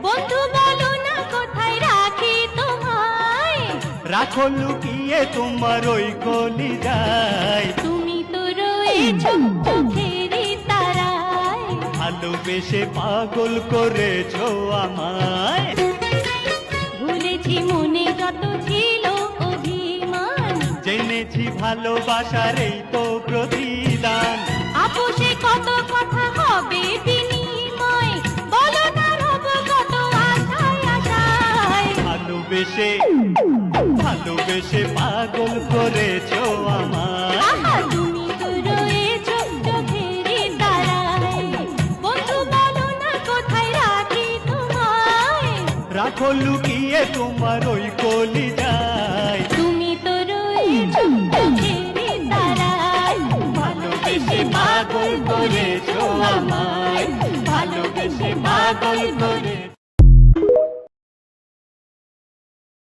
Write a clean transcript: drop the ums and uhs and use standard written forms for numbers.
বন্ধু বলো না কোথায় রাখি তোমায়, রাখো লুকিয়ে তোমার ওই কলিজায়। তুমি তো রয়েছো চোখেরই তারায়, ভালোবেসে পাগল করেছো আমায়। ভুলেছি মনে যত ছিল অভিমান, জেনেছি ভালোবাসার এই তো প্রতিদান। আপোষে কত কথা হবে বিনিময়, বলো না রব কত আশায় আশায়। ভালোবেসে ভালোবেসে পাগল করেছো আমায়। আহা তুমি তো রয়েছো চোখেরই তারায়, বন্ধু বলো না কোথায় রাখি তোমায়, রাখো লুকিয়ে তোমার ওই কলিজায়। তুমি তো রয়েছো চোখেরই তারায়, ভালোবেসে পাগল করেছো আমায়, ভালোবেসে পাগল করে।